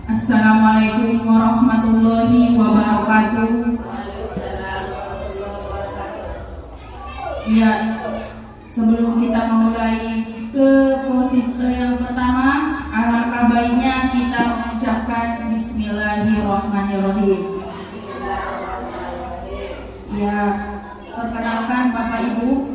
Assalamualaikum warahmatullahi wabarakatuh. Ya, sebelum kita memulai ke posisi yang pertama, alangkah baiknya kita mengucapkan Bismillahirrahmanirrahim. Ya, perkenalkan Bapak Ibu,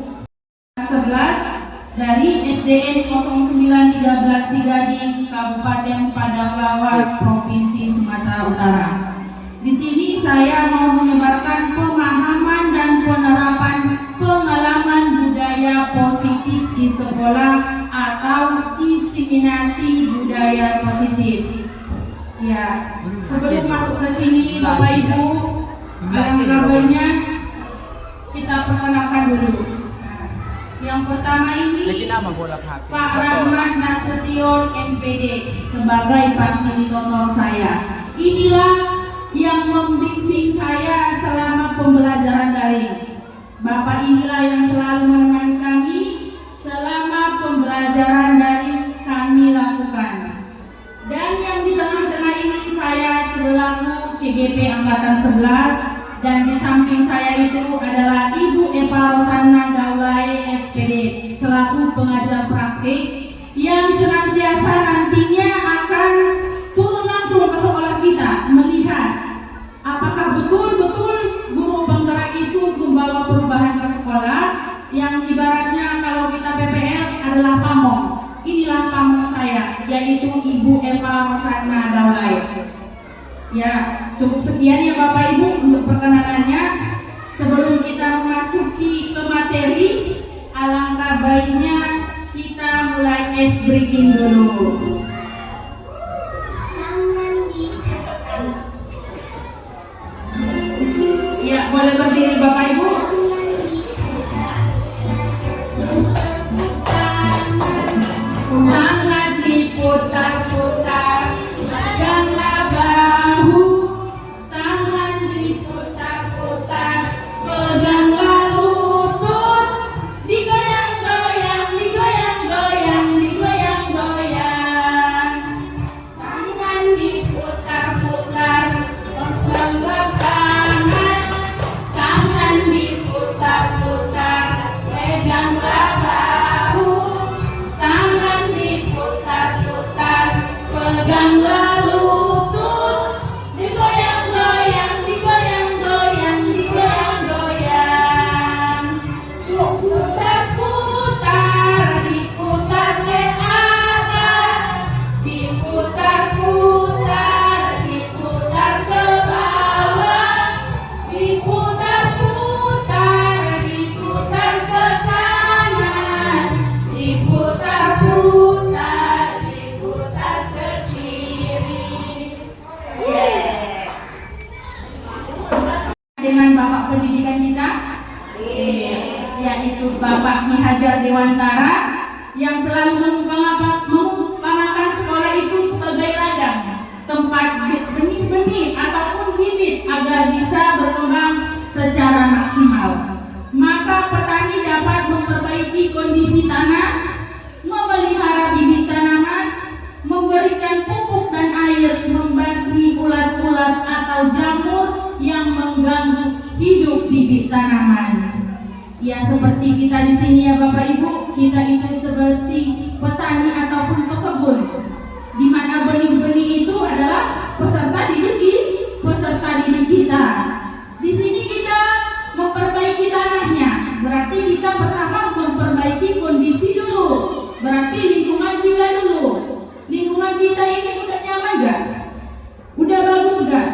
11 dari SDN 0913 Gading, Kabupaten Padang Lawas, Provinsi Sumatera Utara. Di sini saya mau menyebarkan pemahaman dan penerapan pengalaman budaya positif di sekolah atau diseminasi budaya positif. Ya, sebelum masuk ke sini Bapak Ibu, alangkah baiknya kita perkenalkan dulu. Yang pertama ini Pak Rahmat Nasution MPD sebagai fasilitator saya. Inilah yang membimbing saya selama pembelajaran daring. Bapak inilah yang selalu menemani kami selama pembelajaran daring kami lakukan. Dan yang di tengah-tengah ini saya selaku CGP Angkatan 11. Dan di samping saya itu adalah Ibu Eva Rosanna Daulay SPD selaku pengajar praktik yang senantiasa nantinya akan turun langsung ke sekolah kita melihat apakah betul-betul guru penggerak itu membawa perubahan ke sekolah, yang ibaratnya kalau kita PPL adalah pamong. Inilah pamong saya, yaitu Ibu Eva Rosanna Daulay. Ya, cukup sekian ya Bapak Ibu untuk perkenalannya. Sebelum kita memasuki ke materi, alangkah baiknya kita mulai ice breaking dulu. Ya, boleh berdiri Bapak Ibu. Tangan diputar-putar, peganglah bahu. Tangan diputar-putar, peganglah lutut. Digoyang-goyang, digoyang-goyang, digoyang-goyang. Tangan diputar-putar, peganglah tangan. Tangan diputar-putar, peganglah bahu. Tangan diputar-putar, peganglah lutut. Digoyang-goyang, digoyang-goyang, digoyang-goyang. Putar-putar, diputar ke atas. Diputar-putar, diputar ke bawah. Diputar-putar, diputar ke kanan. Diputar-putar, diputar ke kiri. Dengan Bapak pendidikan kita, yaitu Bapak Ki Hajar Dewantara, yang selalu mengumpamakan sekolah itu sebagai ladang, tempat benih-benih ataupun bibit agar bisa berkembang secara maksimal. Maka petani dapat memperbaiki kondisi tanah, memelihara bibit tanaman, memberikan pupuk dan air, membasmi ulat-ulat atau jamur yang mengganggu hidup bibit tanaman. Ya, seperti kita di sini ya Bapak Ibu, kita itu seperti petani ataupun pekebun, di mana benih-benih itu adalah peserta didik kita. Di sini kita memperbaiki tanahnya, berarti kita pertama memperbaiki kondisi dulu, berarti lingkungan kita dulu. Lingkungan kita ini udah nyaman gak? Udah bagus gak?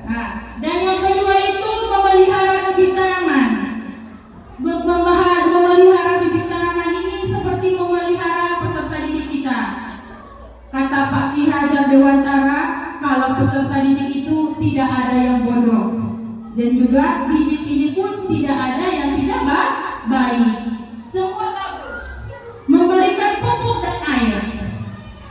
Nah, dan yang kedua itu memelihara bibit tanaman. Memelihara bibit tanaman ini seperti memelihara peserta didik kita. Kata Pak Ki Hajar Dewantara, kalau peserta didik itu tidak ada yang bodoh, dan juga bibit ini pun tidak ada yang tidak baik. Semua bagus. Memberikan pupuk dan air.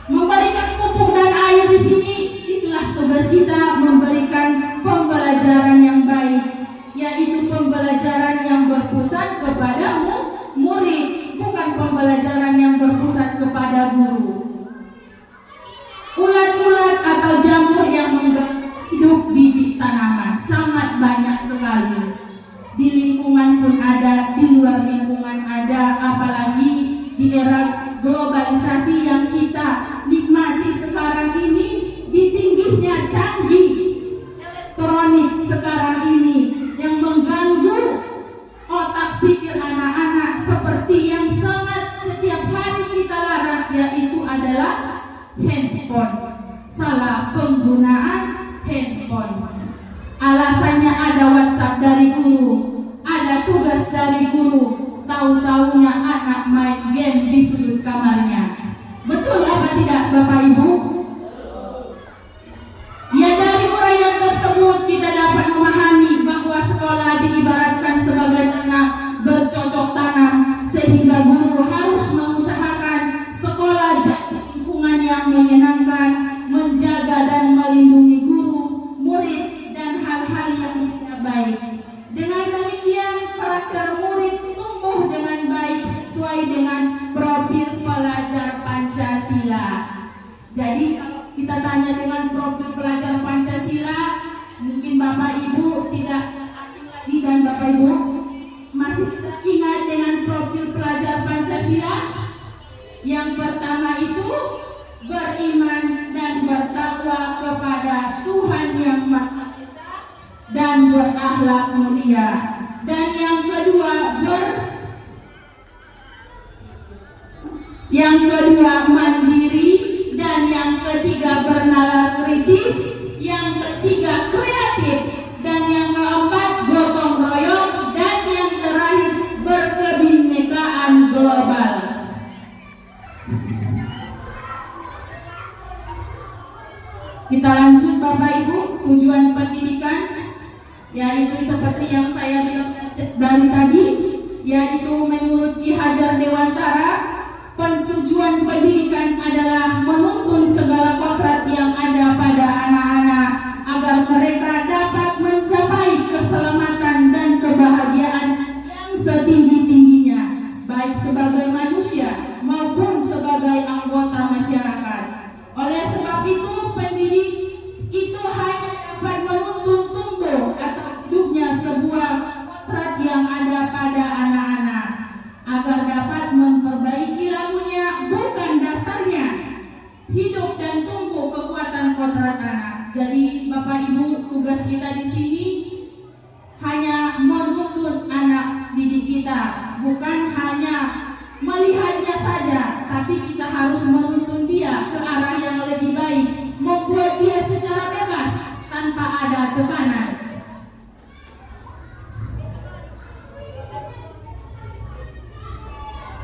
Memberikan pupuk dan air di sini itulah tugas kita, memberikan pembelajaran yang baik, yaitu pembelajaran yang berpusat kepada murid, bukan pembelajaran yang berpusat kepada guru. Ulat-ulat atau jamur di era globalisasi yang kita nikmati sekarang ini, di tingginya canggih elektronik sekarang ini yang mengganggu otak pikir anak-anak seperti yang sangat setiap hari kita larang, yaitu adalah handphone. Salah penggunaan handphone. Alasannya ada WhatsApp dari guru, ada tugas dari guru, tahu-tahunya anak main game di sudut kamarnya. Betul apa tidak Bapak Ibu? Ya, dari uraian tersebut kita dapat memahami bahwa sekolah diibaratkan sebagai tanah bercocok tanam, sehingga guru harus mengusahakan sekolah jadi lingkungan yang menyenangkan, menjaga dan melindungi guru, murid, dan hal-hal yang tidak baik. Dengan demikian, karakter murid tumbuh dengan baik sesuai dengan profil pelajar Pancasila. Jadi kita tanya dengan profil pelajar Pancasila, mungkin Bapak Ibu tidak asing lagi kan Bapak Ibu? Masih ingat dengan profil pelajar Pancasila? Yang pertama itu beriman dan bertakwa kepada Tuhan Yang Maha Esa dan berakhlak mulia. Dan yang kedua mandiri, dan yang ketiga bernalar kritis, yang ketiga kreatif, dan yang keempat gotong royong, dan yang terakhir berkebinekaan global. Kita lanjut Bapak Ibu, tujuan pendidikan yaitu seperti yang saya bilang dari tadi, yaitu menurut Ki Hajar Dewantara, tujuan pendidikan adalah menuntun segala kodrat yang ada pada anak-anak agar mereka dapat mencapai keselamatan dan kebahagiaan yang setinggi-tingginya, baik sebagai manusia maupun sebagai anggota masyarakat. Oleh sebab itu, pendidik itu hanya dapat menuntun tumbuh atau hidupnya sebuah kodrat yang ada pada anak-anak agar dapat memperbaiki lakunya, bukan dasarnya. Hidup dan tumbuh kekuatan kodrat anak. Jadi Bapak Ibu, tugas kita di sini hanya menuntun anak didik kita, bukan hanya melihatnya saja, tapi kita harus menuntun dia ke arah yang lebih baik, membuat dia secara bebas tanpa ada tekanan.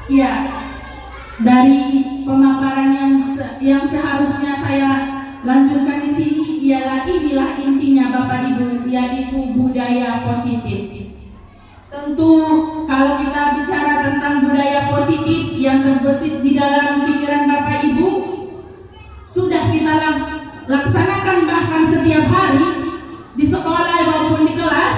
Ya, dari pemaparan yang seharusnya saya lanjutkan di sini ialah inilah intinya Bapak Ibu, yaitu budaya positif. Tentu kalau kita bicara tentang budaya positif yang terbesit di dalam pikiran Bapak Ibu, sudah kita laksanakan bahkan setiap hari di sekolah maupun di kelas,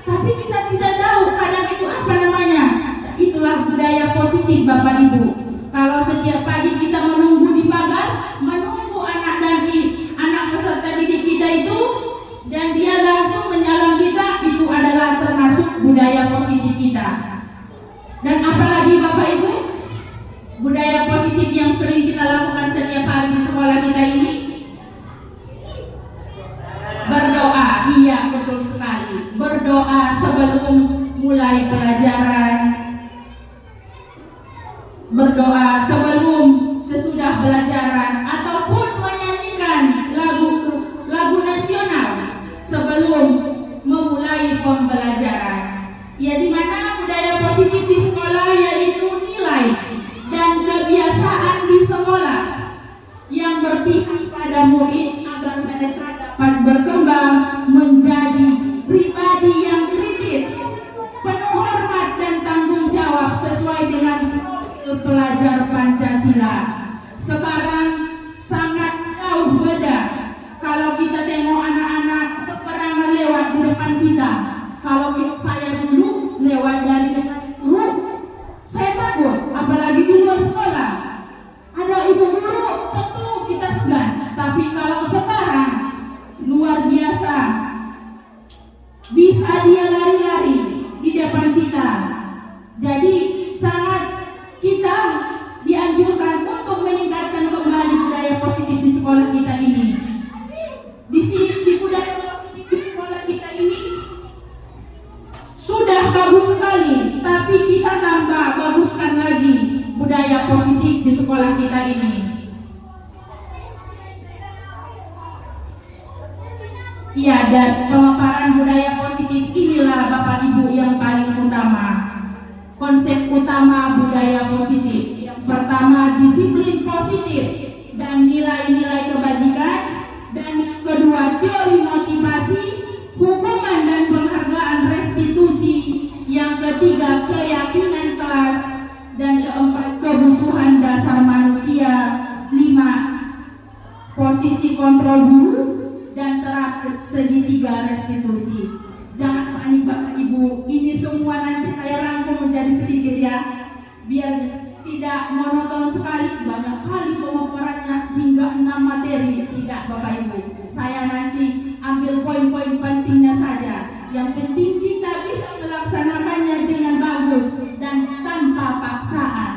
tapi kita tidak tahu kadang itu apa namanya. Itulah budaya positif Bapak Ibu. Kalau setiap pagi kita menunggu di pagar, menunggu anak peserta didik kita itu, dan dia langsung menyalam kita, itu adalah termasuk budaya positif kita. Dan apalagi Bapak Ibu, budaya positif yang sering kita lakukan setiap hari di sekolah kita ini, berdoa. Iya, betul sekali. Berdoa sebelum mulai pelajaran, berdoa sebelum sesudah pelajaran, ataupun menyanyikan lagu nasional sebelum memulai pembelajaran. Ya, di mana budaya positif di sekolah yaitu nilai dan kebiasaan di sekolah yang berpihak pada murid agar mereka dapat berkembang menjadi pribadi yang kritis, penuh hormat dan tanggung jawab sesuai dengan pelajar Pancasila. Sekarang sangat jauh beda kalau kita tengok anak-anak seperangan lewat di depan kita. Kalau saya dulu lewat dari depan guru, saya takut, apalagi di luar sekolah. Ada ibu guru, tentu kita segan. Tapi kalau sekarang luar Iya, dan pemaparan budaya positif inilah Bapak Ibu yang paling utama. Konsep utama budaya positif. Yang pertama, disiplin positif dan nilai-nilai kebajikan. Dan yang kedua, teori motivasi, hukuman dan penghargaan restitusi. Yang ketiga, keyakinan kelas. Dan keempat, kebutuhan dasar manusia. 5, posisi kontrol guru. Dan terakhir, segitiga restitusi. Jangan panik Bapak Ibu, ini semua nanti saya rangkum menjadi sedikit ya, biar tidak monoton sekali, banyak kali pemaparannya hingga 6 materi. Tidak Bapak Ibu, saya nanti ambil poin-poin pentingnya saja. Yang penting kita bisa melaksanakannya dengan bagus dan tanpa paksaan.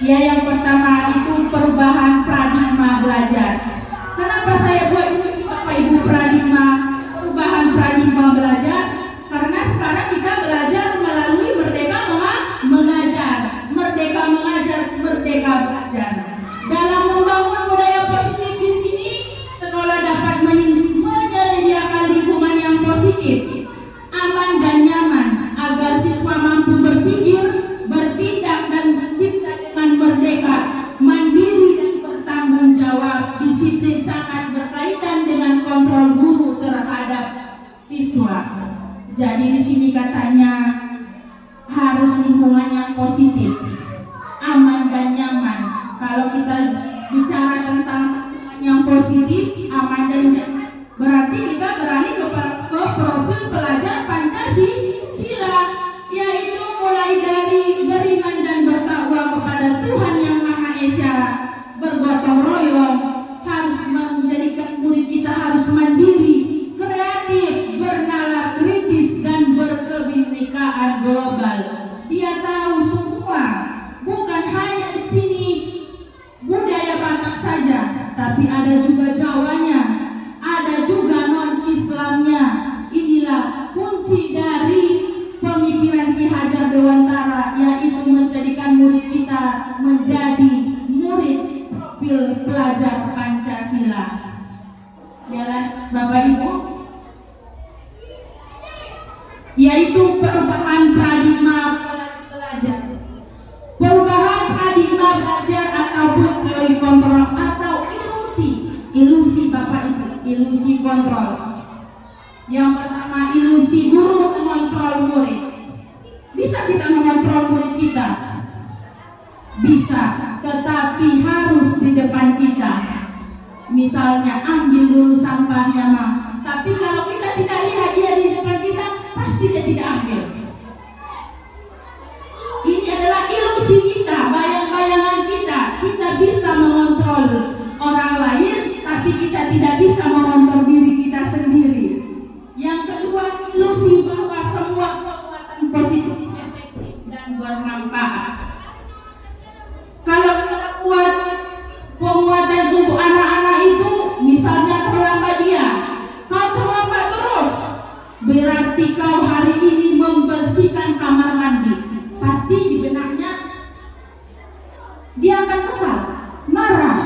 Ya, yang pertama itu perubahan paradigma belajar. Kenapa saya buat di sini Bapak Ibu perubahan paradigma belajar? Karena sekarang kita belajar melalui Merdeka Mengajar, Merdeka Mengajar, Merdeka Belajar. Dalam membangun budaya positif di sini, sekolah dapat menyediakan lingkungan yang positif, aman dan nyaman, agar siswa mampu berpikir, bertindak dan mencipta dengan merdeka, mandiri dan bertanggung jawab. Disiplin sangat berkaitan dengan kontrol guru terhadap siswa. Jadi di sini katanya harus lingkungan yang positif, aman dan nyaman. Kalau kita bicara tentang lingkungan yang positif, aman dan nyaman, berarti kita beralih ke profil pelajar Pancasila, yaitu mulai dari beriman dan bertakwa kepada Tuhan Yang Maha Esa, bergotong royong, harus menjadikan murid kita harus mandiri, kreatif, bernalar kritis dan berkebinekaan global. Dia tahu semua, bukan hanya di sini budaya Batak saja, tapi ada juga Jawanya, ada juga non-Islamnya. Inilah kunci dari pemikiran Ki Hajar Dewantara, yaitu menjadikan murid kita menjadi murid profil pelajar Pancasila. Yalah Bapak Ibu, yaitu perubahan paradigma belajar. Perubahan paradigma belajar ataupun teori kontrol atau ilusi Bapak Ibu, ilusi kontrol. Yang pertama, ilusi guru mengontrol murid. Bisa kita mengontrol murid kita? Bisa, tetapi harus di depan kita. Misalnya ambil dulu sampahnya mah, tapi kalau kita tidak lihat dia di depan kita, pasti dia tidak ambil. Ini adalah ilusi kita, bayang-bayangan kita. Kita bisa mengontrol orang lain, tapi kita tidak bisa mengontrol diri kita sendiri. Yang kedua, ilusi bahwa semua kekuatan positif efektif dan bermanfaat. Kalau kita buat penguatan untuk anak-anak itu, misalnya terlambat dia, kau terlambat terus, berarti kau hari ini membersihkan kamar mandi. Pasti di benaknya dia akan kesal, marah.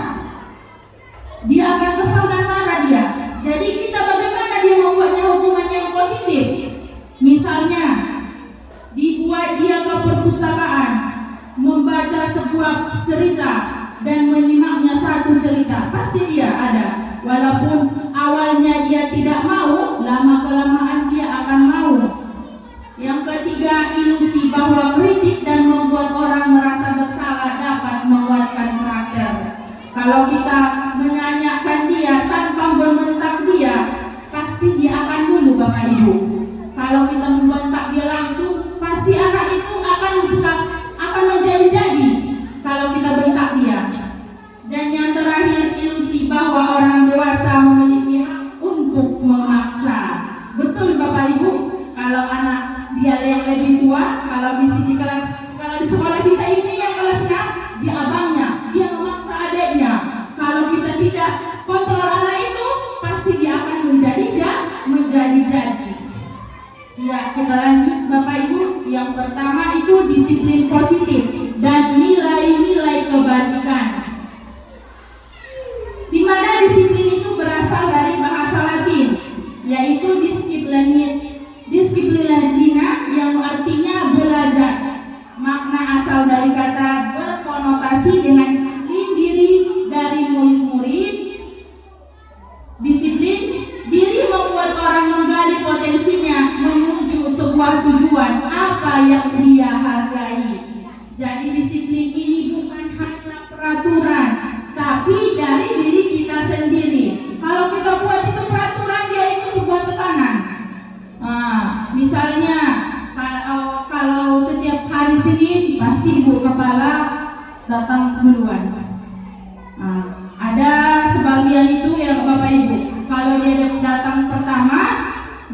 Dia akan kesal dan marah dia. Jadi kita bagaimana dia membuatnya hukuman yang positif? Misalnya dibuat dia ke perpustakaan, membaca sebuah cerita dan menyimaknya satu cerita, pasti dia ada. Walaupun awalnya dia tidak mau, lama-kelamaan dia akan mau. Yang ketiga, ilusi bahwa kritik dan membuat orang merasa bersalah dapat menguatkan karakter. Kalau kita menanyakan dia tanpa membentak dia, pasti dia akan dulu Bapak Ibu. Kalau kita membentak dia langsung, pasti anak itu akan menjadi-jadi kalau kita bentak dia. Dan yang terakhir, ilusi bahwa orang dewasa memiliki hak untuk memaksa. Betul Bapak Ibu, kalau anak dia yang lebih tua, kalau di sekolah kita ini yang kelasnya dia abangnya, dia memaksa adiknya. Kalau dilandasi dengan disiplin diri dari murid-murid. Disiplin diri membuat orang menggali potensinya menuju sebuah tujuan apa yang dia hargai. Jadi disiplin ini bukan hanya peraturan, tapi dari diri kita sendiri. Kalau kita buat itu peraturan, dia itu sebuah tekanan. Misalnya kalau setiap hari Senin pasti ibu kepala datang duluan. Ada sebagian itu ya Bapak Ibu, kalau dia datang pertama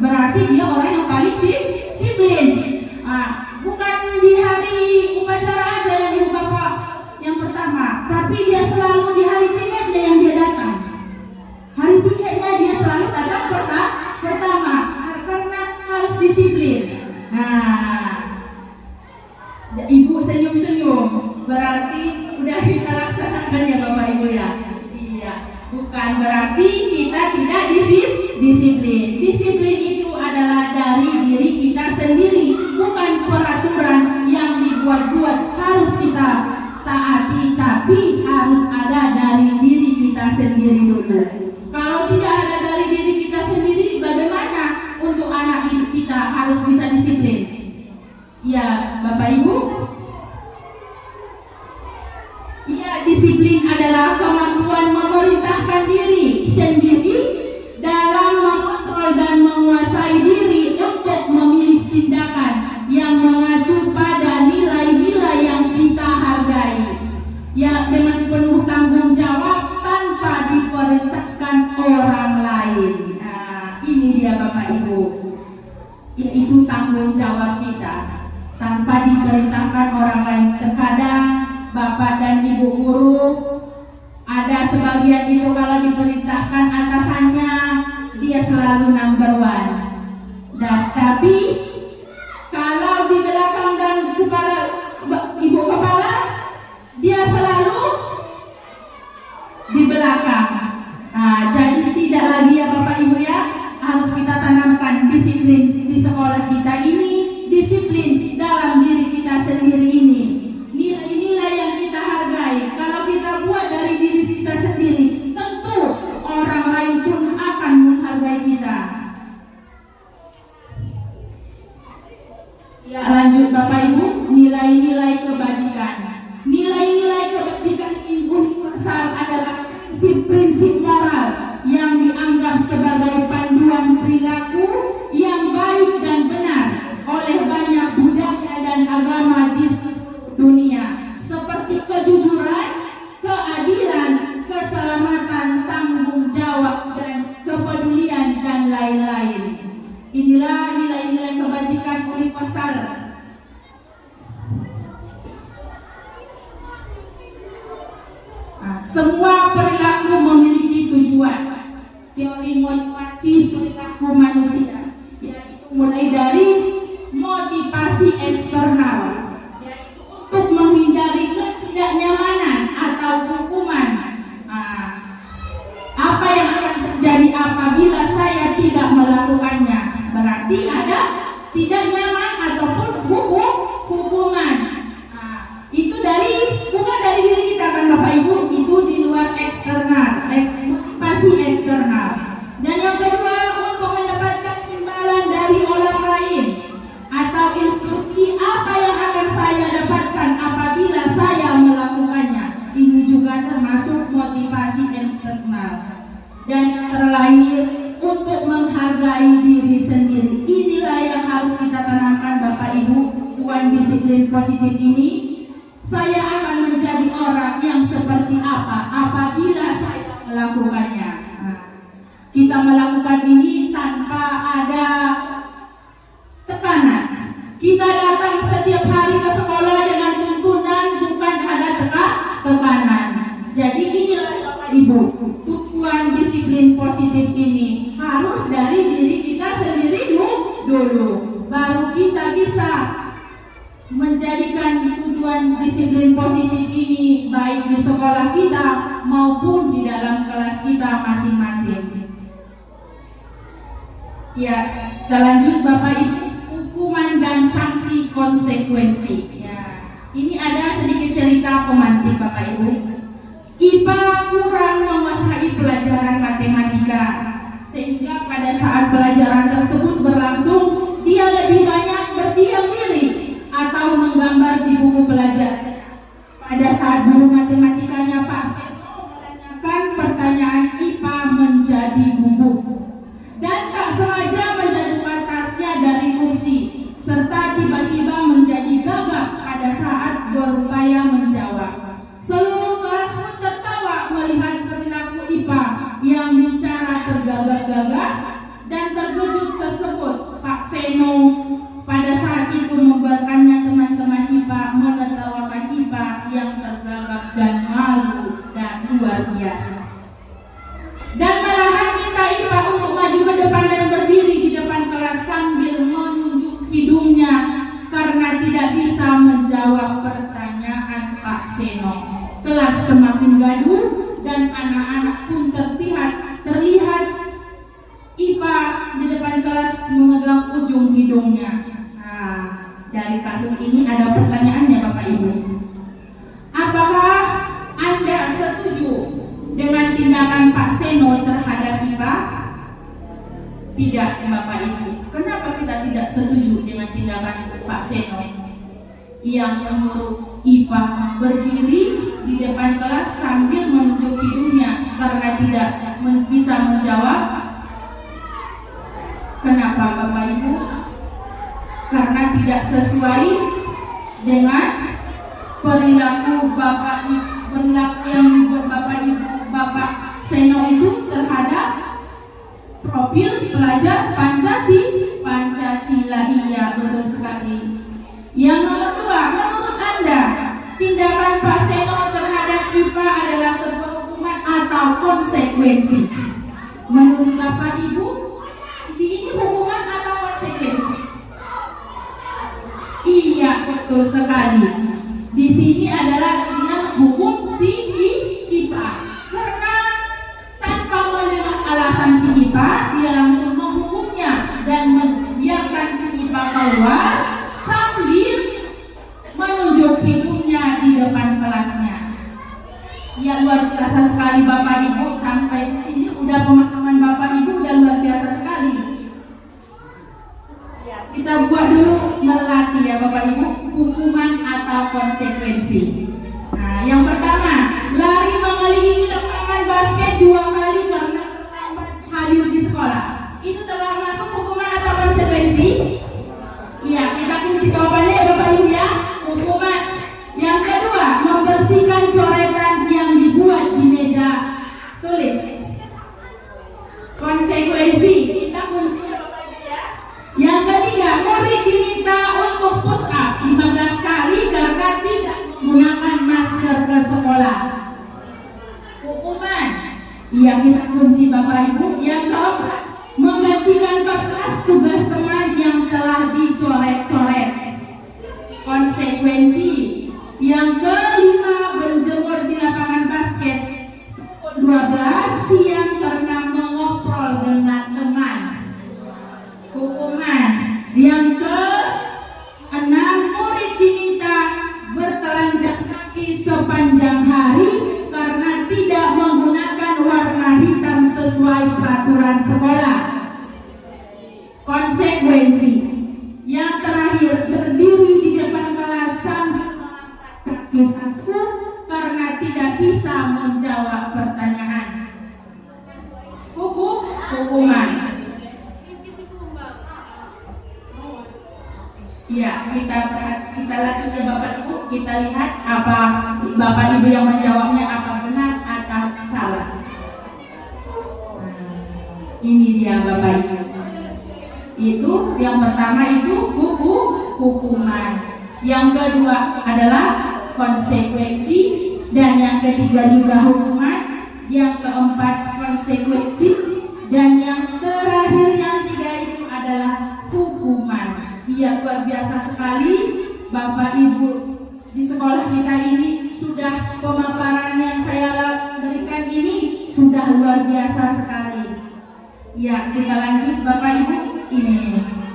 berarti dia orang yang paling disiplin. Bukan di hari upacara aja yang ibu bapak yang pertama, tapi dia selalu di hari piketnya yang dia datang. Hari piketnya dia selalu datang pertama karena harus disiplin. Ibu senyum-senyum berarti udah kita laksanakan ya Bapak Ibu ya. Iya, bukan berarti kita tidak disiplin. Disiplin itu adalah dari diri kita sendiri, bukan peraturan yang dibuat-buat harus kita taati, tapi harus ada dari diri kita sendiri dulu. Kalau tidak ada dari diri kita sendiri, bagaimana untuk anak didik kita harus bisa disiplin? Ya, Bapak Ibu. Ya, disiplin adalah kemampuan memerintahkan diri sendiri dalam mengontrol dan menguasai diri untuk memilih tindakan yang mengacu pada nilai-nilai yang kita hargai. Ya, dengan penuh tanggung jawab tanpa diperintahkan orang lain. Ini dia Bapak Ibu. Yaitu tanggung jawab kita tanpa diperintahkan orang lain. Terkadang Bapak dan Ibu guru ada sebagian itu kalau diperintahkan atasannya dia selalu number one. Dan tapi kalau di belakang dan kepala ibu kepala dia selalu di belakang. Jadi tidak lagi ya Bapak Ibu ya, harus kita tanamkan disiplin di sekolah kita ini, disiplin dalam diri kita sendiri ini. Nilai-nilai yang kita hargai, kalau kita buat dari diri kita sendiri, tentu orang lain pun akan menghargai kita. Ya, lanjut Bapak Ibu, nilai-nilai kebajikan. Nilai-nilai kebajikan universal adalah prinsip-prinsip moral yang dianggap sebagai panduan perilaku yang baik dan benar oleh banyak budaya dan agama di dunia, seperti kejujuran, keadilan, keselamatan, tanggung jawab, dan kepedulian, dan lain-lain. Inilah nilai-nilai kebajikan universal. Semua perilaku memiliki tujuan. Teori motivasi perilaku manusia, yaitu mulai dari motivasi eksternal, yaitu untuk menghindari ketidaknyamanan atau hukuman. Apa yang akan terjadi apabila saya tidak melakukannya? Berarti ada tidak nyaman ataupun hukuman. Itu bukan dari diri kita kan Bapak Ibu, itu di luar eksternal, motivasi eksternal. Dan yang kedua, untuk mendapatkan imbalan dari orang lain atau instruksi apa yang akan saya dapatkan apabila saya melakukannya. Ini juga termasuk motivasi eksternal. Dan yang terakhir, untuk menghargai diri sendiri. Inilah yang harus kita tanamkan Bapak Ibu. Tujuan disiplin positif ini, saya akan menjadi orang yang seperti apa apabila saya melakukannya. Kita melakukan ini tanpa ada tekanan. Kita datang setiap hari ke sekolah dengan tuntunan, bukan ada tekanan. Jadi inilah Bapak Ibu, tujuan disiplin positif ini harus dari diri kita sendiri dulu, baru kita bisa menjadikan tujuan disiplin positif ini baik di sekolah kita maupun di dalam kelas kita masing-masing. Ya, kita lanjut Bapak Ibu, hukuman dan sanksi konsekuensi. Ya, ini ada sedikit cerita kita pemantik Bapak Ibu. IPA kurang menguasai pelajaran matematika, sehingga pada saat pelajaran tersebut berlangsung, dia lebih banyak berdiam diri atau menggambar di buku pelajaran. Pada saat guru matematikanya Pak Seno menanyakan pertanyaan, IPA menjadi gugup dan tak sengaja menjatuhkan tasnya dari kursi, serta tiba-tiba menjadi gagap pada saat berupaya menjawab. Seluruh kelas pun tertawa melihat perilaku IPA yang bicara tergagap-gagap dan terkejut tersebut. Pak Seno pada saat itu membuatkannya teman-teman IPA menertawakan IPA yang tergagap dan malu dan luar biasa. Dan malahan minta IPA untuk maju ke depan dan berdiri di depan kelas sambil menunjuk hidungnya karena tidak bisa menjawab pertanyaan Pak Seno. Kelas semakin gaduh dan anak-anak pun terlihat IPA di depan kelas memegang ujung hidungnya. Nah, dari kasus ini ada pertanyaannya Bapak Ibu. Apakah Anda setuju dengan tindakan Pak Seno terhadap IPA? Tidak Bapak Ibu. Kenapa kita tidak setuju dengan tindakan Pak Seno yang menyuruh IPA berdiri di depan kelas sambil menunjuk hidungnya karena tidak bisa menjawab? Kenapa Bapak Ibu? Karena tidak sesuai dengan perilaku yang dibuat Bapak Seno itu terhadap profil pelajar Pancasila. Iya, betul sekali. Yang nomor 2, menurut Anda tindakan Pak Seno terhadap IPA adalah sebuah hukuman atau konsekuensi? Menurut Bapak Ibu, ini hukuman atau konsekuensi? Iya, betul sekali. Di sini adalah hukum si IPA, karena tanpa mendengar alasan si IPA, dia langsung menghukumnya dan membiarkan si IPA keluar sambil menunjuk hidungnya di depan kelasnya. Ya, luar biasa sekali Bapak Ibu. Sampai sini udah pemahaman Bapak Ibu udah luar biasa sekali. Ya, kita buat dulu melatih ya Bapak Ibu, hukuman atau konsekuensi. Nah, yang pertama, lari mengelilingi lapangan basket 2 kali karena terlambat hadir di sekolah. Itu telah masuk hukuman atau konsekuensi? Iya, kita kunci jawabannya ya Bapak Ibu ya, hukuman. Yang kedua, membersihkan coretan yang dibuat di meja tulis. Konsekuensi, kita kunci ya Bapak Ibu ya. Yang ketiga, murid diminta untuk push up 15 kali karena tidak menggunakan masker ke sekolah. Hukuman. Iya, kita kunci Bapak Ibu. Yang keempat, menggantikan kertas tugas teman yang telah dicoret-coret. Konsekuensi. Yang kelima, berjemur di lapangan basket pukul 12 siang karena mengobrol dengan teman. Hukuman. Yang keenam, murid diminta bertelanjang kaki sepanjang hari karena tidak menggunakan warna hitam sesuai peraturan sekolah. Konsekuensi. Yang terakhir, berdiri di depan kelas sambil mengangkat kaki satu karena tidak bisa menjawab pertanyaan. Hukuman. Ya, kita latih ya Bapak Ibu. Kita lihat apa Bapak Ibu yang menjawabnya, apa benar atau salah. Ini dia Bapak Ibu. Itu yang pertama itu hukuman. Yang kedua adalah konsekuensi, dan yang ketiga juga hukuman. Yang keempat konsekuensi, dan yang terakhir yang tiga itu adalah hukuman. Iya, luar biasa sekali Bapak Ibu. Di sekolah kita ini sudah pemaparan yang saya berikan ini sudah luar biasa sekali. Ya, kita lanjut Bapak Ibu.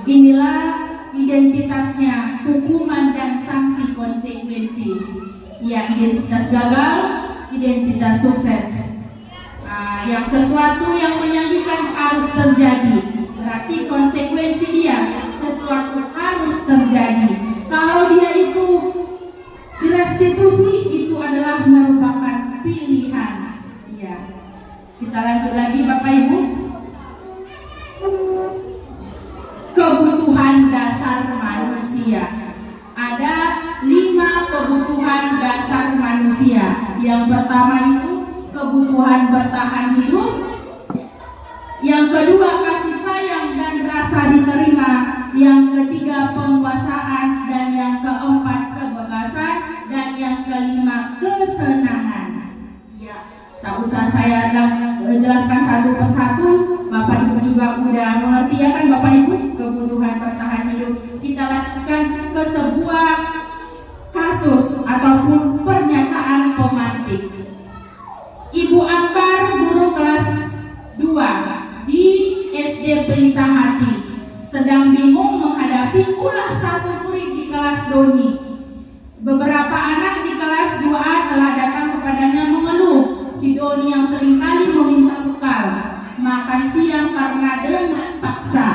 Inilah identitasnya, hukuman dan sanksi konsekuensi. Ya, identitas gagal, identitas sukses. Yang sesuatu yang menyakitkan harus terjadi, berarti konsekuensi dia sesuatu harus terjadi. Kalau dia itu direstitusi, itu adalah merupakan pilihan. Ya, kita lanjut lagi Bapak Ibu. Kebutuhan dasar manusia. Ada 5 kebutuhan dasar manusia. Yang pertama itu kebutuhan bertahan hidup. Yang kedua kasih sayang dan rasa diterima. Yang ketiga penguasaan. Dan yang keempat kebebasan. Dan yang kelima kesenangan. Ya, tak usah saya jelaskan satu persatu. Bapak Ibu juga udah mengerti ya kan Bapak Ibu, kebutuhan bertahan hidup. Kita lanjutkan ke sebuah kasus ataupun pernyataan pemantik. Ibu Akbar, guru kelas 2 di SD Pelita Hati, sedang bingung menghadapi ulah satu murid di kelas Doni. Beberapa anak di kelas 2A telah datang kepadanya mengeluh si Doni yang seringkali meminta bekal makan siang karena dengan paksa.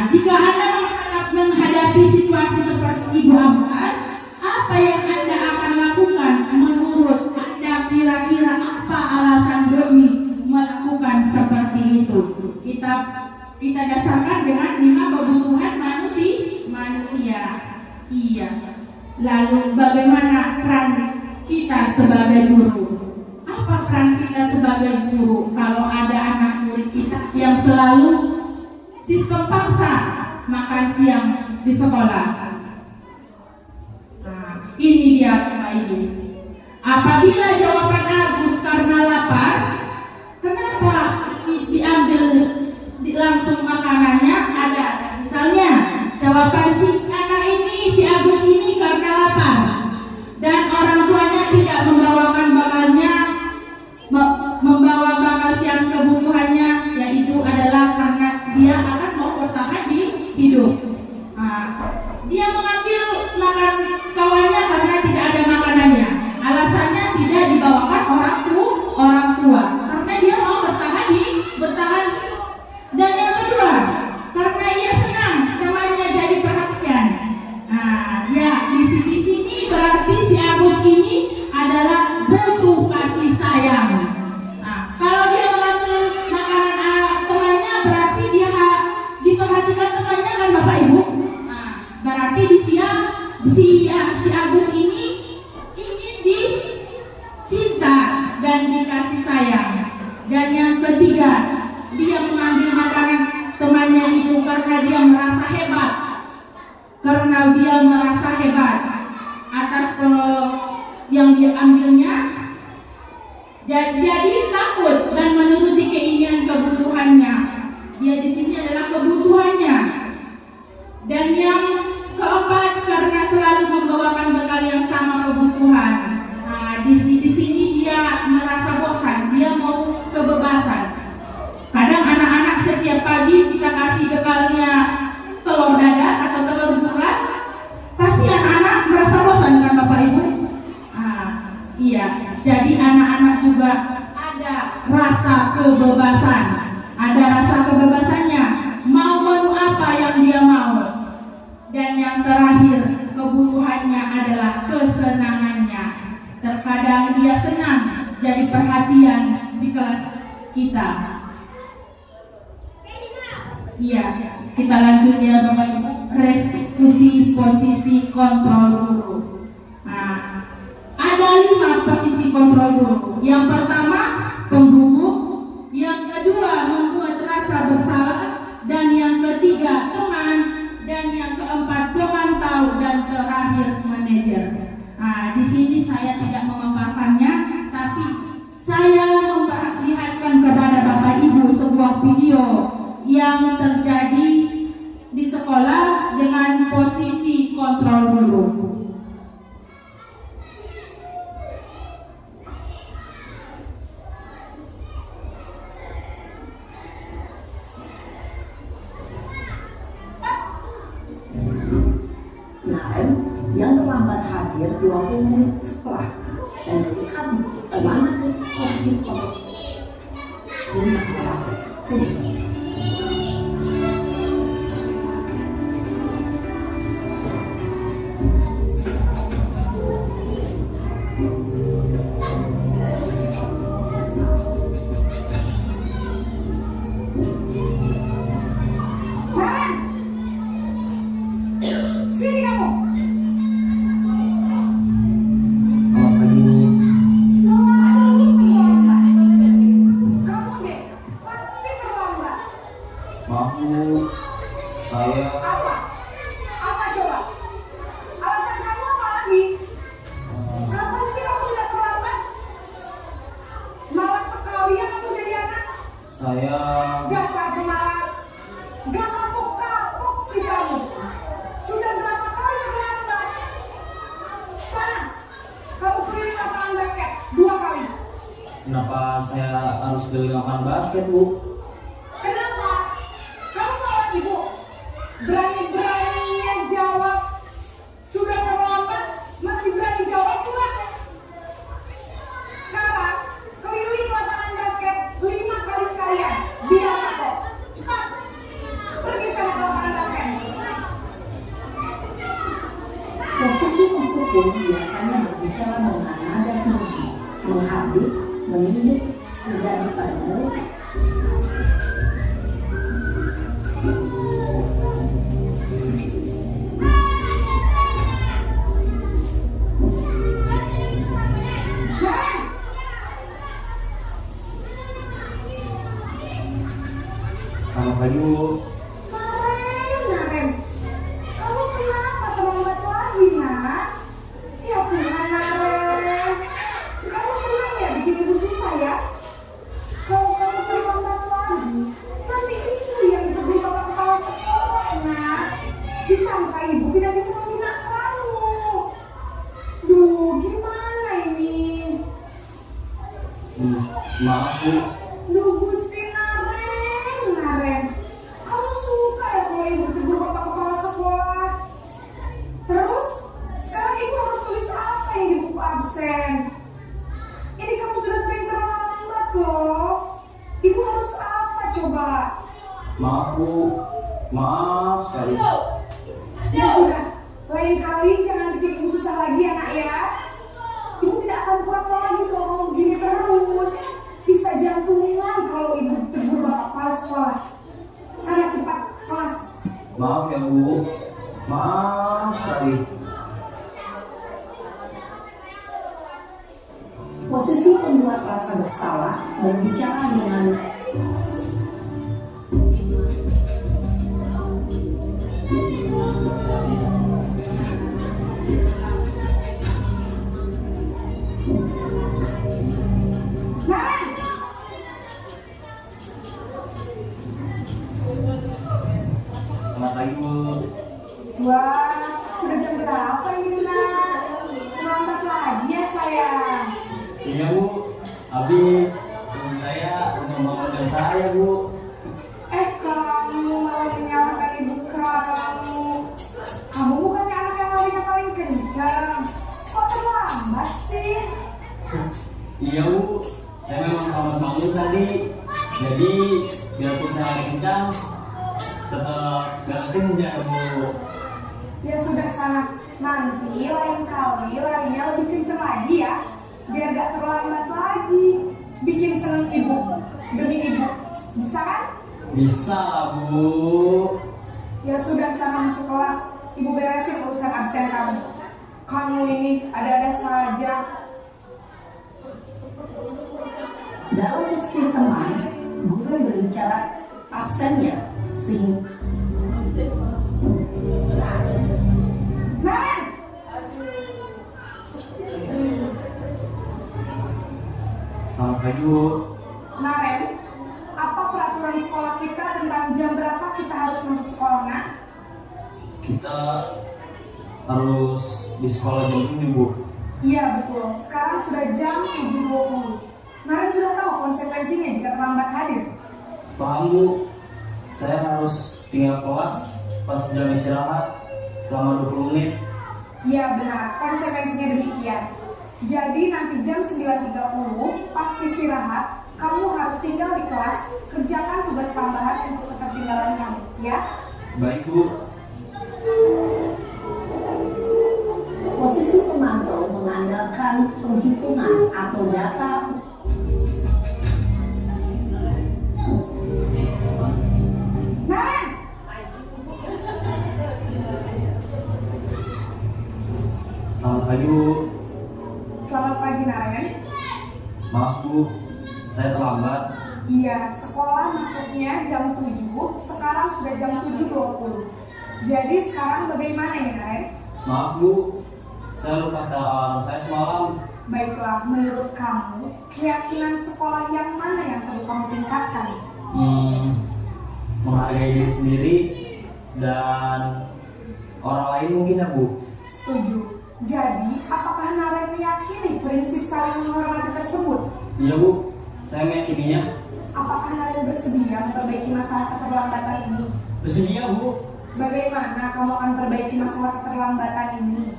Jika Anda menghadapi situasi seperti Ibu Akbar, apa yang Anda akan lakukan? Menurut Anda kira-kira apa alasan Doni melakukan seperti itu? Kita dasarkan dengan 5 kebutuhan manusia. Iya. Lalu bagaimana peran kita sebagai guru? Apa peran kita sebagai guru kalau ada anak murid kita yang selalu sistem paksa makan siang di sekolah? Ini dia Bapak Ibu. Apabila jawaban Agus karena lapar, kenapa diambil langsung makanannya? Ada misalnya jawaban si anak ini, si Agus ini karena lapar dan orang tuanya tidak membawakan bakalnya, membawa bakal siang kebutuhannya, yaitu adalah karena dia akan mau bertahan hidup. Dia mengambil makan kawannya karena tidak ada makanannya. Alasannya tidak dibawakan orang tua karena dia mau bertahan hidup. Dan yang kedua, karena ia senang temannya jadi perhatian. Ya di sini berarti si Agus ini adalah butuh kasih sayang. Kalau dia mengambil makanan temannya, berarti dia diperhatikan temannya kan Bapak Ibu. Berarti si Agus ini ingin dicinta dan dikasih sayang. Dan yang ketiga, dia mengambil makanan temannya itu karena dia merasa hebat. Atas yang dia ambilnya. Jadi takut dan menuruti keinginan kebutuhannya. Dia di sini adalah kebutuhannya. Dan yang keempat, karena selalu membawakan bekal yang sama kebutuhan. Di sini dia merasa bosan, dia mau kebebasan. Kadang anak-anak setiap pagi kita kasih bekalnya telur dadar atau telur bulat, pasti anak-anak merasa bosan kan Bapak Ibu? Iya, jadi anak-anak juga ada rasa kebebasan. Ada rasa kebebasannya, mau menu apa yang dia mau. Dan yang terakhir, kebutuhannya adalah kesenangannya. Terkadang dia senang jadi perhatian di kelas kita. Iya, kita lanjut ya Bapak Ibu. Restitusi posisi kontrol guru. Ada 5 posisi kontrol guru. Yang pertama, pembunuh. Yang kedua, membuat rasa bersalah. Dan yang ketiga, teman. Dan yang keempat, pemantau. Dan terakhir, manajer. Di sini saya tidak memaparkannya, tapi saya memperlihatkan kepada Bapak Ibu sebuah video yang terjadi di sekolah dengan posisi kontrol guru. berakhir 20 menit setelah. Dan jadi kamu bagaimana tuh posisi kamu? Ini masalah. Sini. Maaf Bu, saya Apa coba? Alasan kamu apa lagi? Kapan sih kamu tidak terlambat? Malas sekali ya kamu jadi anak. saya Dasar pemalas. Gak kapok-kapok sih kamu. Sudah berapa kali terlambat? Sana, kamu keliling lapangan basket 2 kali. kenapa saya harus beli lapangan basket Bu? Kenapa? Kamu malah ibu. Berani-beraninya jawab. Sudah terlambat, masih berani jawab pula. Sekarang, keliling lapangan basket 5 kali sekalian. Biar aku. Cepat. Pergi sana ke lapangan basket. Posisi pemukul biasanya berbicara dengan nada tinggi, menghabis, menunjuk, menjadi pada mereka. Selamat pagi Bu. Naren. Kamu kenapa terlambat lagi, nak? Ya Tuhan, Naren. Kamu senang ya bikin ibu susah ya? Kalau kamu terlambat lagi, nanti ibu yang pergi bawa kepala sekolah, nak. Disangka ibu tidak bisa membina kamu. Duh, gimana ini? Maaf Bu, Duh, Gusti Naren. Kamu suka ya kalau ibu tegur bapak kepala sekolah? Terus, sekarang ibu harus tulis apa yang di buku absen? Ini kamu sudah sering terlambat loh. Ibu harus apa coba? maaf Bu, maaf sekali. Ya sudah, lain kali jangan bikin ibu susah lagi ya nak ya. Ibu tidak akan kuat lagi kalau kamu begini terus. Bisa jantungan kalau ibu tegur bapak kepala sekolah. Sana cepat kelas. Maaf ya Bu, maaf sekali. Posisi pembuat rasa bersalah berbicara dengan Naren! Selamat pagi Bu. Wah, sudah jam berapa ini nak? Terlambat lagi ya sayang. Iya Bu, habis teman saya udah bangun saya Bu. Kamu malah menyalahkan ibu kamu. Kamu bukannya anak yang larinya paling kencang. Kok terlambat sih? Iya Bu, saya memang selamat bangun tadi. Jadi biarpun saya lari kencang, tetap gak kencang Bu. Ya sudah sana. Nanti lain kali larinya lebih kencang lagi ya. Biar gak terlambat lagi. Bikin seneng ibu demi ibu. Bisa kan? Bisa lah Bu. Ya sudah sana masuk kelas. Ibu beresin urusan absen kamu. Kamu ini ada-ada saja. dalam posisi teman, guru berbicara absennya sehingga Naren! Selamat pagi Bu. Naren, apa peraturan sekolah kita tentang jam berapa kita harus masuk sekolah, nak? Kita harus di sekolah jam 7 Bu. Iya betul, sekarang sudah jam 7.20. Naren sudah tahu konsekuensinya jika terlambat hadir. Paham Bu, saya harus tinggal kelas pas jam istirahat selama 20 menit. Iya benar, konsekuensinya demikian. Jadi nanti jam 9.30 pas istirahat, kamu harus tinggal di kelas, kerjakan tugas tambahan untuk ketertinggalan kamu, ya? Baik Bu. Posisi pemantau mengandalkan penghitungan atau data. Naren! Selamat pagi Bu. Selamat pagi Naren. Maaf Bu, saya terlambat. Iya, sekolah masuknya jam 7, sekarang sudah jam 7.20. Jadi sekarang bagaimana ya Naren? Maaf Bu, saya lupa setel alarm saya semalam. Baiklah, menurut kamu, keyakinan sekolah yang mana yang perlu kamu tingkatkan? Menghargai diri sendiri dan orang lain mungkin ya Bu. Setuju. Jadi, apakah Naren meyakini prinsip saling menghormati tersebut? Iya Bu, saya meyakininya. Apakah Naren bersedia memperbaiki masalah keterlambatan ini? Bersedia Bu. Bagaimana kamu akan perbaiki masalah keterlambatan ini?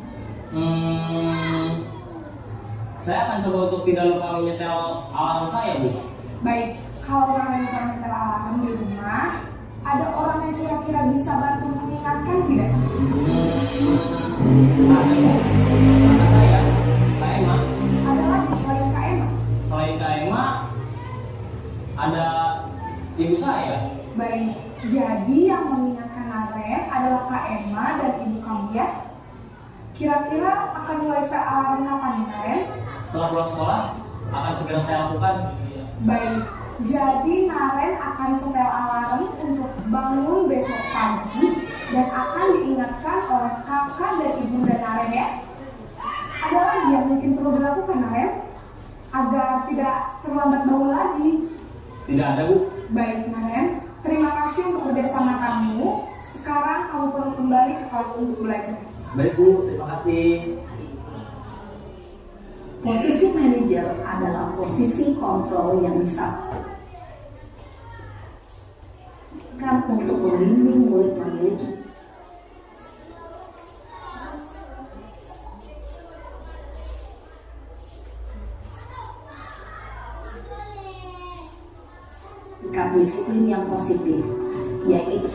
Saya akan coba untuk tidak lupa menyetel alarm saya Bu. Baik, kalau Naren lupa menyetel alarm di rumah, ada orang yang kira-kira bisa bantu mengingatkan tidak? Ada Bu, ada saya, Kak Emma. Ada lagi selain Kak Emma? Selain Kak Emma, ada ibu saya. Baik, jadi yang mengingatkan Naren adalah Kak Emma dan ibu kamu ya? Kira-kira akan mulai set alarm kapan nih Naren? Setelah pulang sekolah, akan segera saya lakukan. Baik, jadi Naren akan setel alarm untuk bangun besok pagi dan akan diingatkan oleh kakak dan ibunda Naren ya. Ada lagi yang mungkin perlu dilakukan Naren agar tidak terlambat bangun lagi. Tidak ada Bu. Baik Naren, terima kasih untuk kerjasama kamu. Sekarang kamu perlu kembali ke kelas untuk belajar. Baik Bu, terima kasih. Posisi manajer adalah posisi kontrol yang bisa kan untuk membimbing murid memiliki sikap disiplin yang positif, yaitu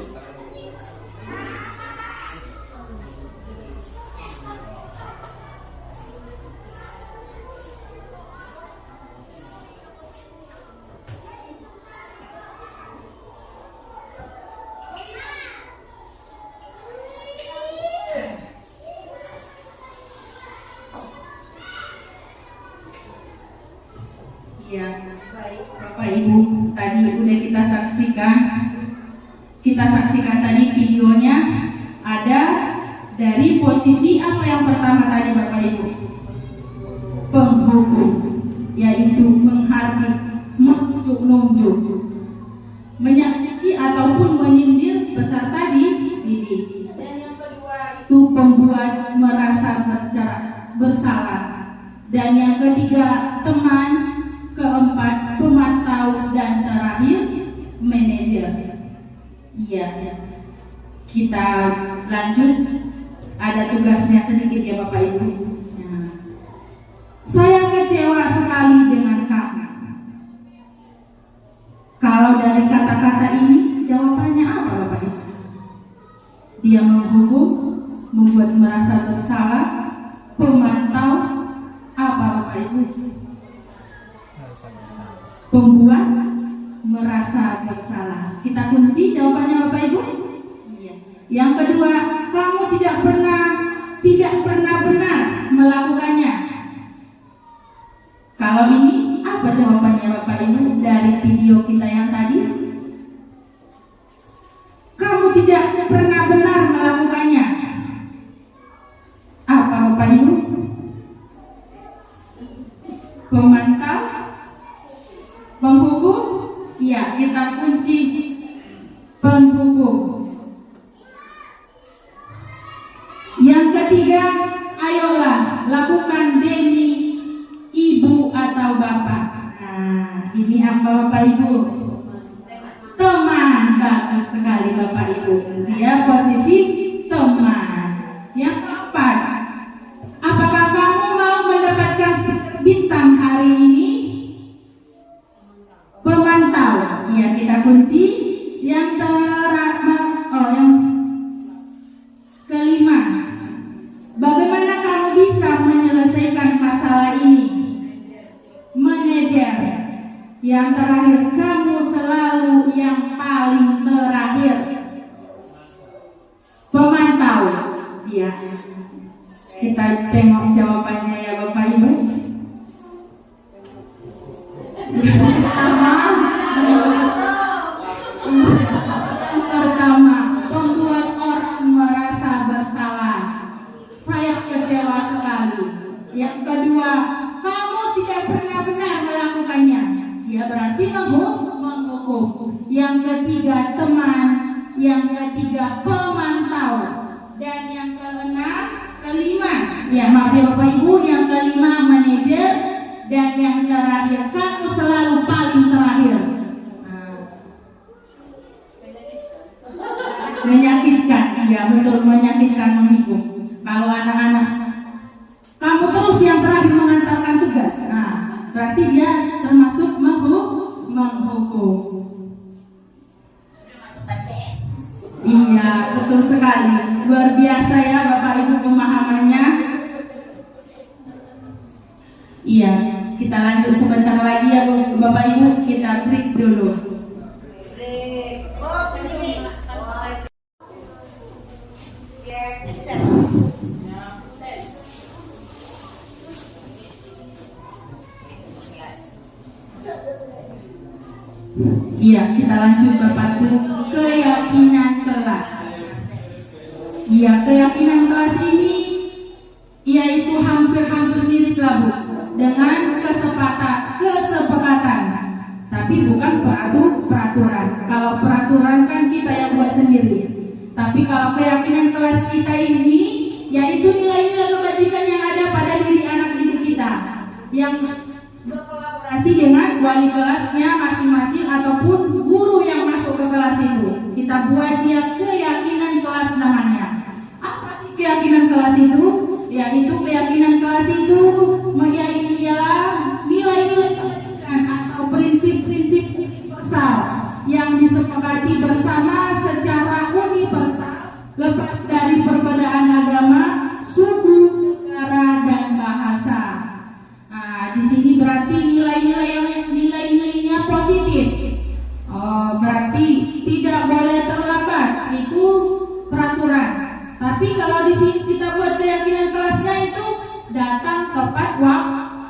Ya, baik Bapak Ibu, tadi udah kita saksikan tadi videonya. Ada dari posisi apa yang pertama tadi Bapak Ibu? Penghukum, yaitu menghardik, nunjuk, menyakiti ataupun menyindir peserta didik. Dan yang kedua itu pembuat merasa bersalah. Dan yang ketiga teman. Keempat, pemantau, dan terakhir, manajer. Iya, kita lanjut. Ada tugasnya sedikit ya Bapak Ibu. Nah, saya kecewa sekali dengan kamu. Kalau dari kata-kata ini, jawabannya apa Bapak Ibu? Dia menghukum, membuat merasa bersalah, pemantau, apa Bapak Ibu? Pembuat merasa bersalah. Kita kunci jawabannya Bapak Ibu. Iya. Yang kedua, kamu tidak pernah benar melakukannya. Kalau ini apa jawabannya Bapak Ibu dari video kita yang tadi? Kamu tidak pernah benar melakukannya. Apa Bapak Ibu? Pemantau, penghukum, ya kita kunci penghukum. Yang ketiga, ayolah lakukan demi ibu atau bapak. Nah, ini apa Bapak Ibu? Teman, bagus sekali Bapak Ibu. Dia posisi teman. Yang keempat, kunci. Yang yang kelima, bagaimana kamu bisa menyelesaikan masalah ini? Manajer. Yang terakhir, kamu selalu yang paling terakhir. Pemantau. Ya, kita tengok jawabannya ya Bapak Ibu. Pertama, membuat orang merasa bersalah. Saya kecewa sekali. Yang kedua, kamu tidak pernah benar melakukannya. Ya berarti kamu menghukum. Yang ketiga, teman. Yang ketiga, pemantau. Dan yang kelima, ya maaf ya Bapak Ibu, yang kelima manajer. Dan yang terakhir, kamu selalu paling terakhir. Menyakitkan, ya betul, menyakitkan, menghukum. Kalau anak-anak, kamu terus yang terakhir mengantarkan tugas, nah berarti dia termasuk menghukum. Iya, betul sekali. Luar biasa ya Bapak Ibu pemahamannya. Iya, kita lanjut sebentar lagi ya Bapak Ibu, kita break dulu. Iya, kita lanjut Bapak Ibu. Keyakinan kelas. Iya, keyakinan kelas ini yaitu hampir-hampir mirip lah Bu, dengan kesepakatan. Tapi bukan peraturan. Kalau peraturan kan kita yang buat sendiri. Tapi kalau keyakinan kelas kita ini yaitu nilai-nilai kebajikan yang ada pada diri anak didik kita, yang berkolaborasi dengan wali kelasnya masing-masing ataupun guru yang masuk ke kelas itu. Kita buat dia keyakinan kelas namanya. Apa sih keyakinan kelas itu? Yaitu keyakinan kelas itu ialah nilai-nilai kebajikan atau prinsip-prinsip universal yang disepakati bersama secara universal, lepas dari perbedaan agama, suku, negara, dan bahasa. Di sini berarti nilai-nilainya positif. Berarti tidak boleh terlambat, itu peraturan. Tapi kalau di sini kita buat keyakinan kelasnya itu datang tepat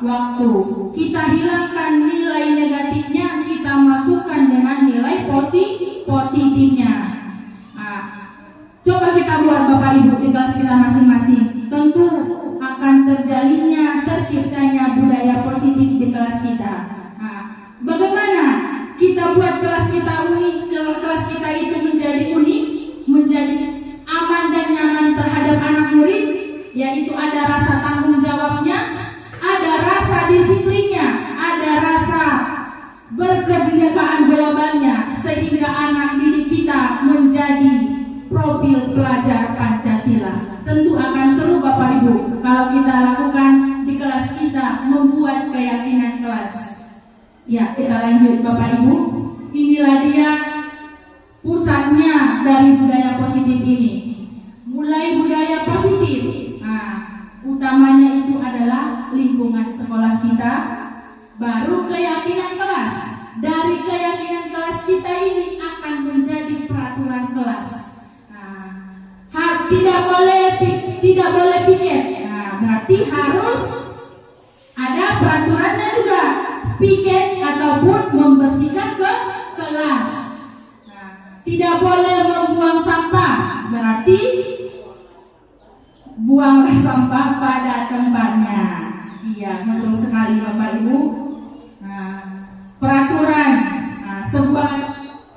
waktu. Kita hilangkan nilai negatifnya, kita masukkan dengan nilai positifnya. Coba kita buat Bapak Ibu di kelas kita masing-masing. Tentu akan terciptanya budaya positif di kelas kita. Bagaimana kita buat kelas kita itu menjadi unik, menjadi aman dan nyaman terhadap anak murid, yaitu ada rasa tanggung jawabnya, ada rasa disiplinnya, ada rasa berkebinekaan globalnya, sehingga anak didik kita menjadi profil pelajar Pancasila. Tentu akan seru Bapak Ibu kalau kita lakukan di kelas kita membuat keyakinan kelas. Ya, kita lanjut Bapak Ibu. Inilah dia pusatnya dari budaya positif ini. Mulai budaya positif. Utamanya itu adalah lingkungan sekolah kita, baru keyakinan kelas. Dari keyakinan kelas kita ini akan menjadi peraturan kelas. Tidak boleh piket. Berarti harus ada peraturannya juga. Piket ataupun membersihkan ke kelas. Tidak boleh membuang sampah. Berarti buanglah sampah pada tempatnya. Iya, betul sekali Bapak Ibu. Peraturan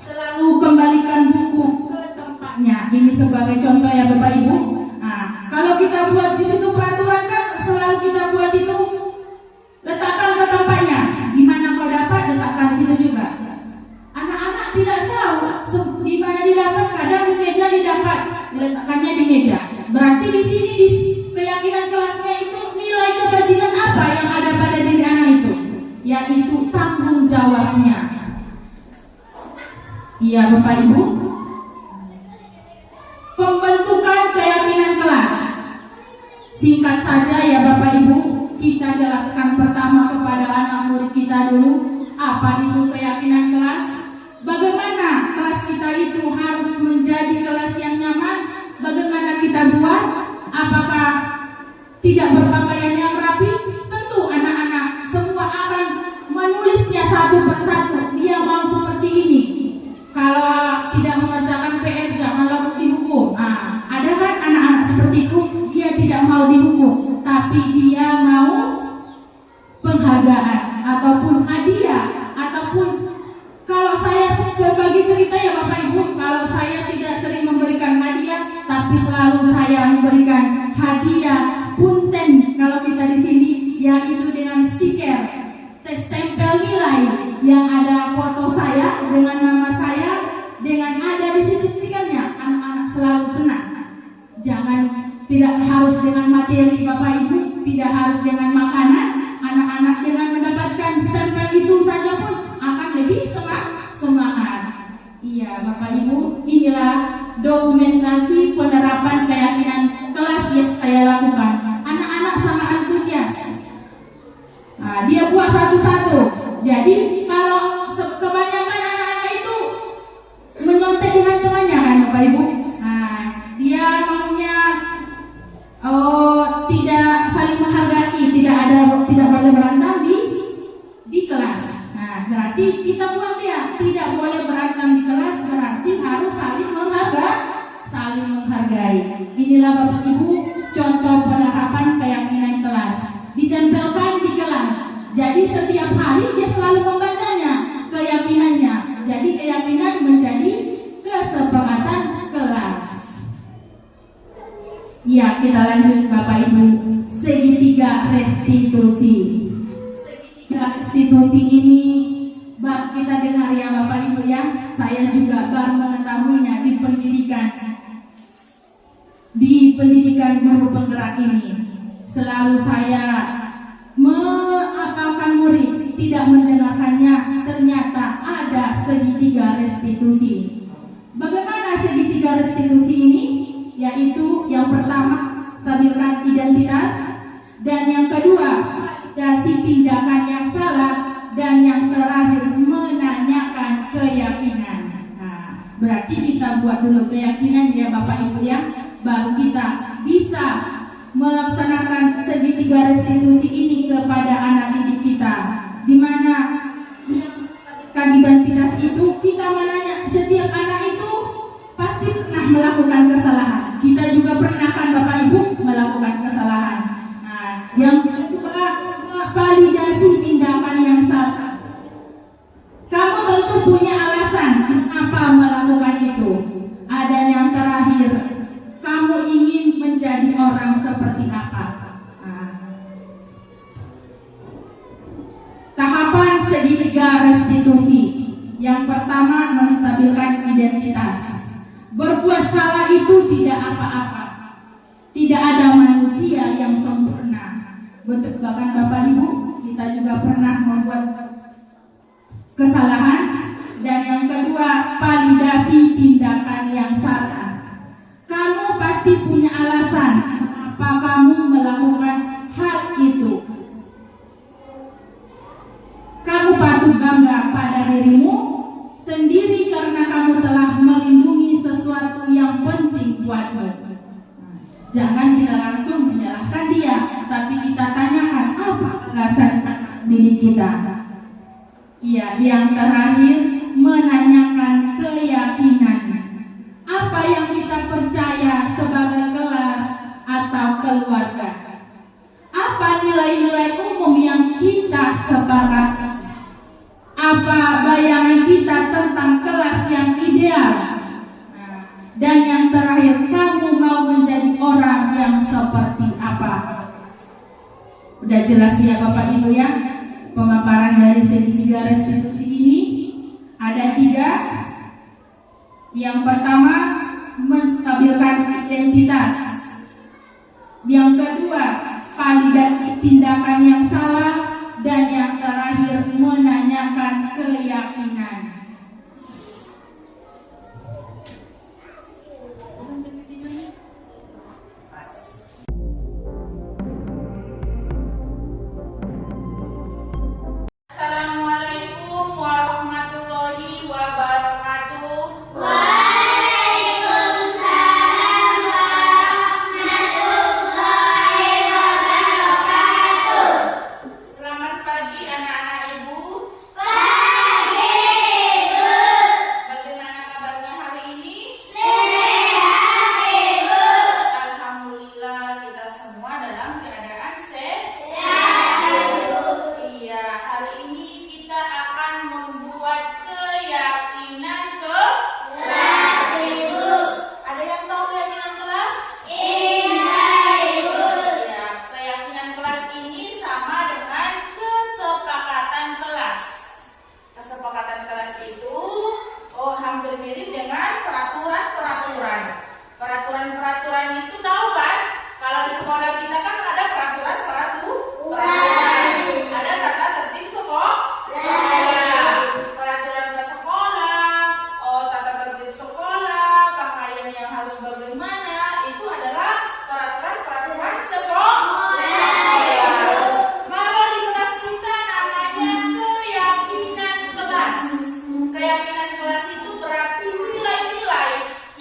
selalu kembalikan buku ke tempatnya. Ini sebagai contoh ya Bapak Ibu. Kalau kita buat di situ peraturan kan selalu kita buat itu letakkan ke tempatnya. Di mana kau dapat letakkan di situ juga. Anak-anak tidak tahu di mana didapat. Kadang di meja didapat, diletakkannya di meja. Berarti di sini di keyakinan kelasnya itu nilai kebajikan apa yang ada pada diri anak itu? Iya Bapak Ibu, pembentukan keyakinan kelas. Singkat saja ya Bapak Ibu, kita jelaskan pertama kepada anak murid kita dulu, apa itu keyakinan kelas, bagaimana kelas kita itu harus menjadi kelas yang nyaman, bagaimana kita buat, apakah tidak berpakaian yang rapi. Tentu anak-anak semua akan menulisnya satu persatu, dia mau seperti ini. Kalau tidak mengerjakan PR janganlah dihukum. Ada kan anak-anak seperti itu, dia tidak mau dihukum, tapi dia mau penghargaan ataupun hadiah, ataupun kalau saya berbagi cerita ya Bapak Ibu, kalau saya tidak sering memberikan hadiah, tapi selalu saya memberikan hadiah punten kalau kita di sini, yaitu dengan stiker, stempel nilai yang ada foto saya dengan nama saya, dengan ada di situ stikernya. Anak-anak selalu senang. Jangan, tidak harus dengan materi Bapak Ibu, tidak harus dengan makanan. Anak-anak dengan mendapatkan stempel itu saja pun akan lebih semangat. Iya Bapak Ibu, inilah dokumentasi penerapan keyakinan kelas yang saya lakukan. Anak-anak sangat antusias. Dia buat satu-satu. Jadi kalau kebanyakan anak-anak itu menyontek dengan temannya kan Bapak Ibu. Dia maunya tidak saling menghargai, tidak boleh berantem di kelas. Berarti kita buat dia tidak boleh berantem di kelas, berarti harus saling menghargai. Inilah Bapak Ibu contoh penerapan keyakinan kelas. Ditempelkan di kelas. Jadi setiap hari dia selalu membacanya, keyakinannya. Jadi keyakinan menjadi kesepakatan kelas. Ya, kita lanjut Bapak Ibu. Segitiga restitusi. Segitiga restitusi ini baru kita dengar ya Bapak Ibu ya. Saya juga baru mengetahuinya di pendidikan guru penggerak ini. Selalu saya mengapalkan murid, tidak mendengarkannya, ternyata ada segitiga restitusi. Bagaimana segitiga restitusi ini? Yaitu yang pertama, stabilkan identitas, dan yang kedua, validasi tindakan yang salah, dan yang terakhir, menanyakan keyakinan. Berarti kita buat dulu keyakinan ya Bapak Ibu ya, baru kita bisa melaksanakan segitiga restitusi ini kepada anak didik kita, di mana identitas itu kita menanya, setiap anak itu pasti pernah melakukan kesalahan. Kita juga pernah kan Bapak Ibu melakukan kesalahan. Yang kedua, validasi tindakan yang salah. Kamu tentu punya alasan kenapa melakukan itu. Ada yang terakhir, kamu ingin menjadi orang seperti apa? Tahapan segitiga restitusi. Yang pertama, menstabilkan identitas. Berbuat salah itu tidak apa-apa. Tidak ada manusia yang sempurna. Betul, bahkan Bapak Ibu, kita juga pernah membuat kesalahan. Dan yang kedua, validasi tindakan yang salah. Kamu pasti punya alasan kenapa kamu melakukan hal itu. Kamu patut bangga pada dirimu sendiri karena kamu telah melindungi sesuatu yang penting buatmu. Jangan kita langsung menyalahkan dia, tapi kita tanyakan apa alasan diri kita. Iya, yang terakhir, menanyakan keyakinan. Apa yang kita percaya sebagai kelas atau keluarga? Apa nilai-nilai umum yang kita sepakat? Apa bayangan kita tentang kelas yang ideal? Dan yang terakhir, kamu mau menjadi orang yang seperti apa? Udah jelas ya Bapak Ibu ya, pemaparan dari segitiga restitusi ini ada 3. Yang pertama, menstabilkan identitas. Yang kedua, validasi tindakan yang salah. Dan yang terakhir, menanyakan keyakinan. hari ini kita akan membuat keyakinan kelas. Ada yang tahu keyakinan kelas? Iya, Ibu. Ya, keyakinan kelas ini sama dengan kesepakatan kelas. Kesepakatan kelas itu hampir mirip dengan peraturan-peraturan. Peraturan-peraturan itu tahu kan? Kalau di sekolah kita kan ada peraturan ada tata tertib sekolah. Peraturan ke sekolah, tata tertib sekolah, pakaian yang harus bagaimana, itu adalah peraturan-peraturan sekolah. Kalau di kelas kita namanya keyakinan kelas. Keyakinan kelas itu berarti nilai-nilai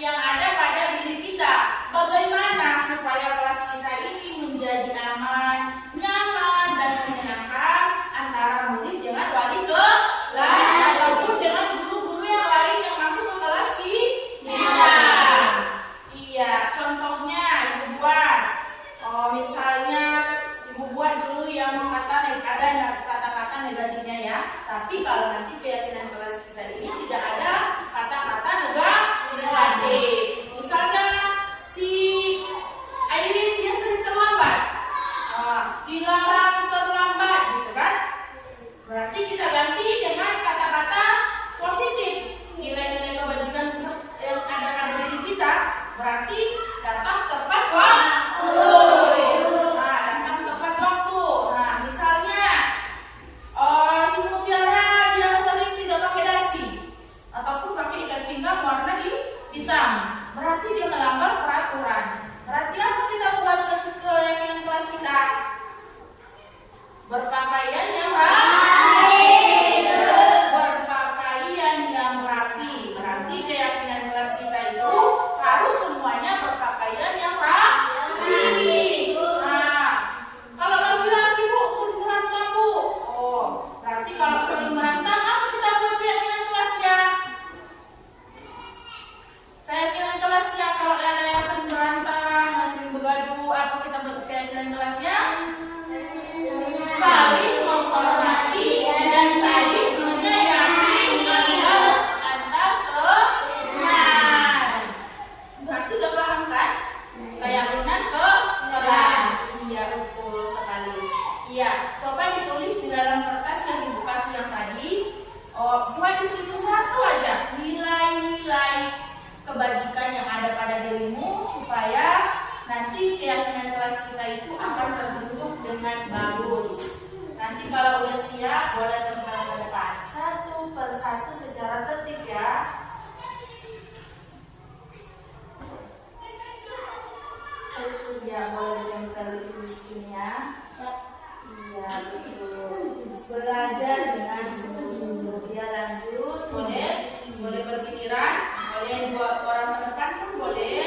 yang ada pada diri kita. Bagaimana supaya kelas kita ini menjadi aman, nyaman, dan menyenangkan antara murid dengan wali kelas ataupun dengan guru-guru yang lain yang masuk ke kelas kita. Iya, contohnya Ibu buat. Misalnya Ibu buat dulu yang ada kata-kata negatifnya ya. Tapi kalau nanti keyakinan kelas kita ini tidak ada kata-kata negatif. Misalnya si Airin dia sering terlambat, dilarang terlambat gitu kan. Berarti kita ganti dengan kata-kata positif. Nilai-nilai kebajikan yang ada pada diri kita berarti datang tepat waktu. Datang tepat waktu. Nah, misalnya si Mutiara dia sering tidak pakai dasi ataupun pakai ikat pinggang warna hitam. Berarti dia melanggar peraturan. Berarti apa kita buat keyakinan kelas kita? Berpakaian yang rapi. Berpakaian yang rapi. Berarti keyakinan kelas kita itu harus semuanya berpakaian yang rapi. Nah, kalau laki-laki Bu sering berantem Bu. Berarti kalau sering berantem apa kita buat keyakinan kelasnya? Keyakinan kelasnya kalau ada yang sering berantem, sering bergaduh, apa kita berkeyakinan kelasnya? Saling menghormati dan saling menyayangi antar teman. Berarti udah paham kan? Keyakinan ke kelas. Iya, betul sekali. Iya, coba ditulis di dalam kertas yang Ibu kasih yang tadi. Buat di situ satu aja nilai-nilai kebajikan yang ada pada dirimu supaya nanti keyakinan kelas kita itu akan terbentuk dengan bagus. Nanti kalau udah siap boleh teman-teman ke depan satu persatu secara tertib ya. Ya boleh ditempel di sini ya. Iya betul. Belajar dengan sungguh-sungguh. Ya lanjut boleh berpikiran. Boleh buat orang ke depan pun boleh.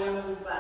yang lupa.